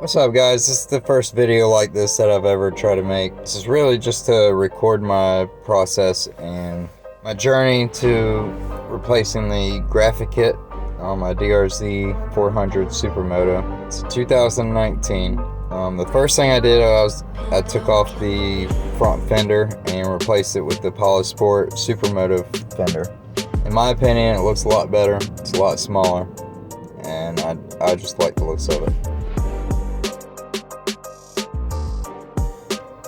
What's up, guys? This is the first video like this that I've ever tried to make. This is really just to record my process and my journey to replacing the graphic kit on my DRZ400 Supermoto. It's 2019. The first thing I did I took off the front fender and replaced it with the Polisport Supermoto fender. In my opinion, it looks a lot better. It's a lot smaller, and I just like the looks of it.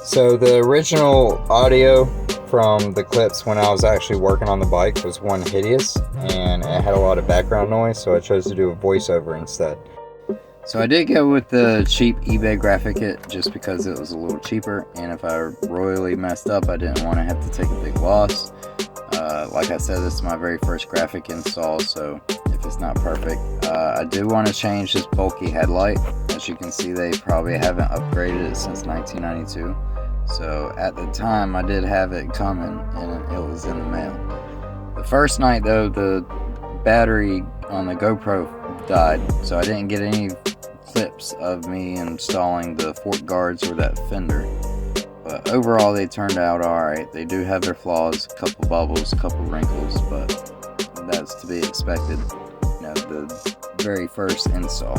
So the original audio from the clips when I was actually working on the bike was one hideous, and it had a lot of background noise, so I chose to do a voiceover instead. So I did go with the cheap eBay graphic kit just because it was a little cheaper, and if I royally messed up, I didn't want to have to take a big loss. Like I said, this is my very first graphic install, so if it's not perfect, I do want to change this bulky headlight. As you can see, they probably haven't upgraded it since 1992. So at the time I did have it coming and it was in the mail. The first night though, the battery on the GoPro died, so I didn't get any clips of me installing the fork guards or that fender. But overall they turned out alright. They do have their flaws, a couple bubbles, a couple wrinkles, but that's to be expected, you know, the very first install.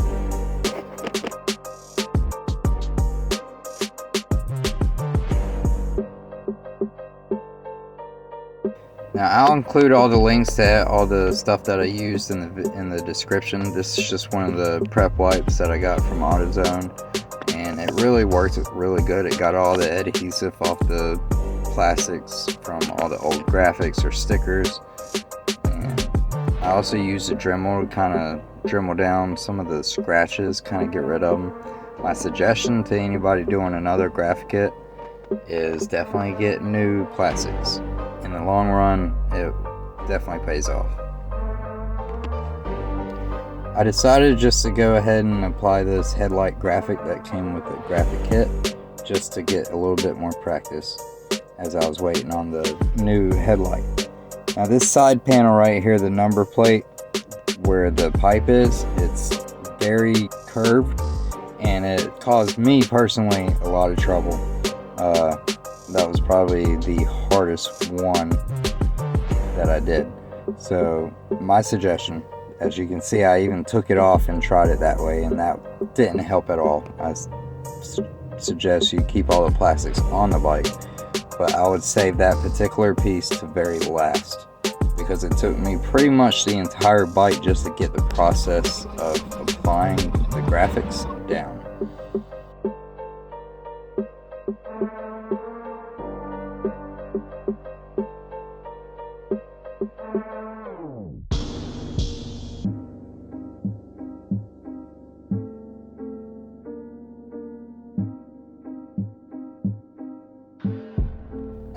Now I'll include all the links to all the stuff that I used in the description. This is just one of the prep wipes that I got from AutoZone, and it really worked really good. It got all the adhesive off the plastics from all the old graphics or stickers, and I also used a Dremel to kind of Dremel down some of the scratches, kind of get rid of them. My suggestion to anybody doing another graphic kit is definitely get new plastics. In the long run, it definitely pays off. I decided just to go ahead and apply this headlight graphic that came with the graphic kit, just to get a little bit more practice as I was waiting on the new headlight. Now this side panel right here, the number plate where the pipe is, it's very curved, and it caused me personally a lot of trouble. That was probably the hardest one that I did. So my suggestion, as you can see, I even took it off and tried it that way, and that didn't help at all. I suggest you keep all the plastics on the bike, but I would save that particular piece to very last, because it took me pretty much the entire bike just to get the process of applying the graphics down.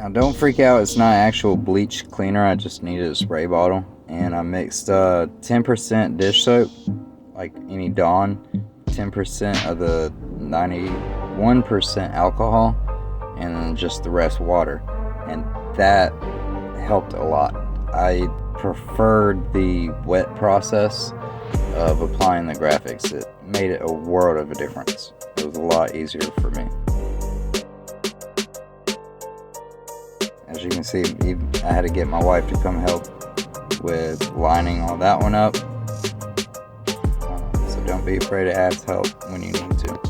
Now don't freak out, it's not actual bleach cleaner, I just needed a spray bottle, and I mixed 10% dish soap, like any Dawn, 10% of the 91% alcohol, and then just the rest water, and that helped a lot. I preferred the wet process of applying the graphics. It made it a world of a difference. It was a lot easier for me. As you can see, I had to get my wife to come help with lining all that one up. So don't be afraid to ask help when you need to.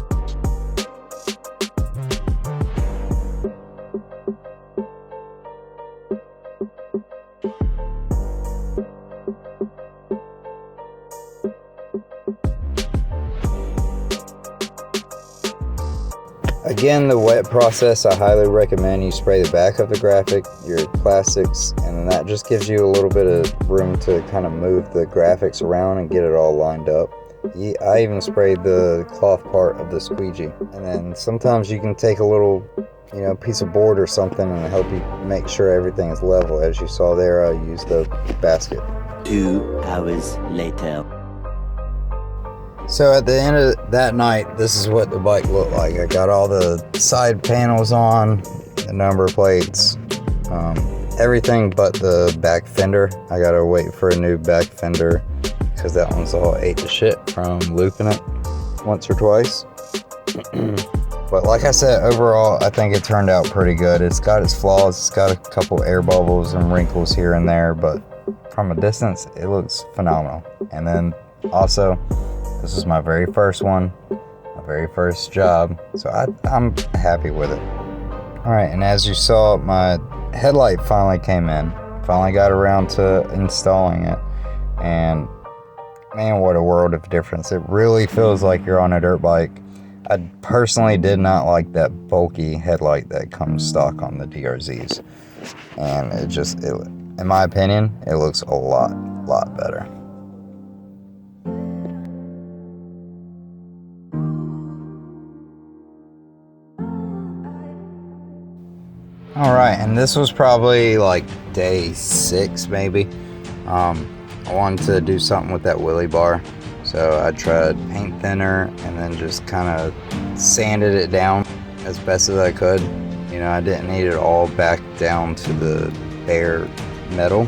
Again, the wet process, I highly recommend you spray the back of the graphic, your plastics, and then that just gives you a little bit of room to kind of move the graphics around and get it all lined up. I even sprayed the cloth part of the squeegee, and then sometimes you can take a little, piece of board or something and help you make sure everything is level. As you saw there, I used the basket. 2 hours later. So at the end of that night, this is what the bike looked like. I got all the side panels on, the number plates, everything but the back fender. I gotta wait for a new back fender because that one's all ate to shit from looping it once or twice. But like I said, overall, I think it turned out pretty good. It's got its flaws. It's got a couple air bubbles and wrinkles here and there, but from a distance, it looks phenomenal. And then also, this is my very first one, my very first job, so I'm happy with it. All right, and as you saw, my headlight finally came in. Finally got around to installing it, and man, what a world of difference. It really feels like you're on a dirt bike. I personally did not like that bulky headlight that comes stock on the DRZs, and in my opinion, it looks a lot better. All right, and this was probably like day 6 maybe. I wanted to do something with that wheelie bar, so I tried paint thinner and then just kind of sanded it down as best as I could. You know, I didn't need it all back down to the bare metal.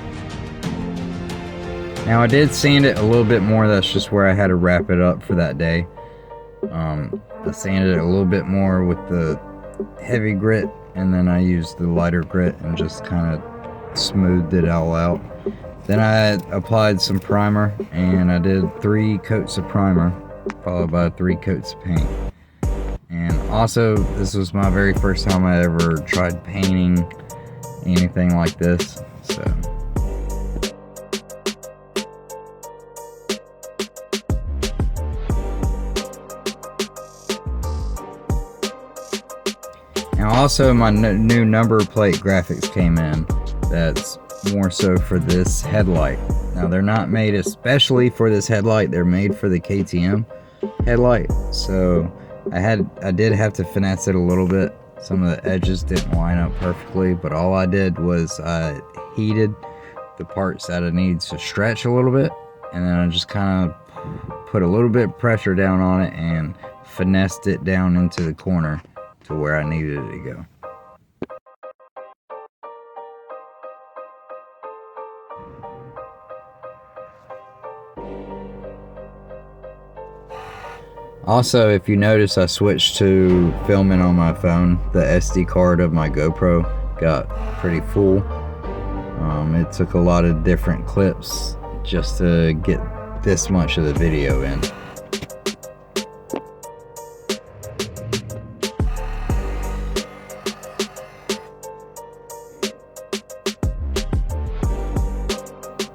Now I did sand it a little bit more. That's just where I had to wrap it up for that day. I sanded it a little bit more with the heavy grit, and then I used the lighter grit and just kind of smoothed it all out. Then I applied some primer, and I did 3 coats of primer followed by 3 coats of paint. And also, this was my very first time I ever tried painting anything like this, so now also my new number plate graphics came in. That's more so for this headlight. Now they're not made especially for this headlight, they're made for the KTM headlight, so I did have to finesse it a little bit. Some of the edges didn't line up perfectly, but all I did was I heated the parts that it needs to stretch a little bit, and then I just kind of put a little bit of pressure down on it and finessed it down into the corner to where I needed it to go. Also, if you notice, I switched to filming on my phone. The SD card of my GoPro got pretty full. It took a lot of different clips just to get this much of the video in.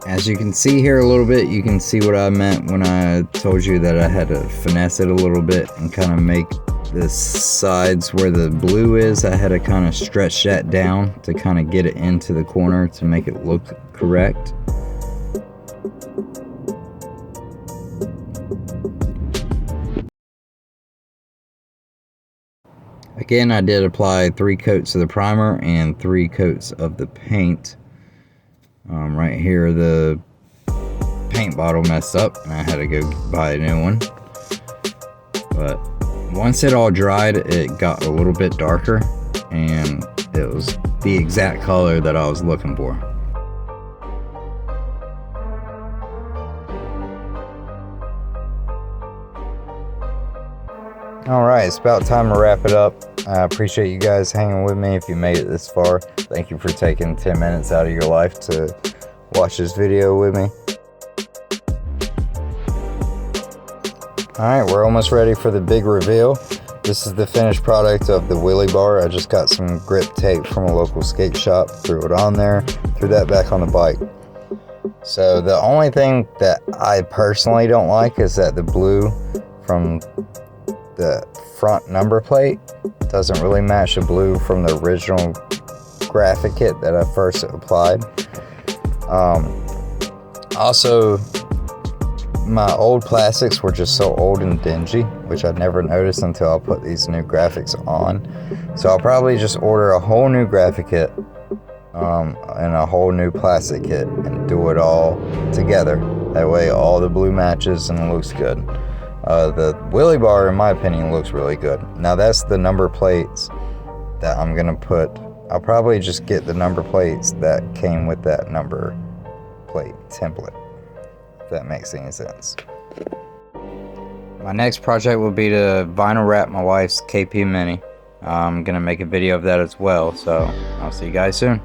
As you can see here a little bit, you can see what I meant when I told you that I had to finesse it a little bit and kind of make the sides where the blue is, I had to kind of stretch that down to kind of get it into the corner to make it look correct. Again, I did apply 3 coats of the primer and 3 coats of the paint. Right here the paint bottle messed up and I had to go buy a new one, but once it all dried, it got a little bit darker and it was the exact color that I was looking for. Alright, it's about time to wrap it up. I appreciate you guys hanging with me if you made it this far. Thank you for taking 10 minutes out of your life to watch this video with me. Alright, we're almost ready for the big reveal. This is the finished product of the wheelie bar. I just got some grip tape from a local skate shop, threw it on there, threw that back on the bike. So the only thing that I personally don't like is that the blue from the front number plate doesn't really match the blue from the original graphic kit that I first applied. Also, my old plastics were just so old and dingy, which I never noticed until I put these new graphics on. So I'll probably just order a whole new graphic kit and a whole new plastic kit and do it all together. That way all the blue matches and it looks good. The wheelie bar, in my opinion, looks really good. Now that's the number plates that I'm gonna put. I'll probably just get the number plates that came with that number plate template, if that makes any sense. My next project will be to vinyl wrap my wife's KP Mini. I'm gonna make a video of that as well, so I'll see you guys soon.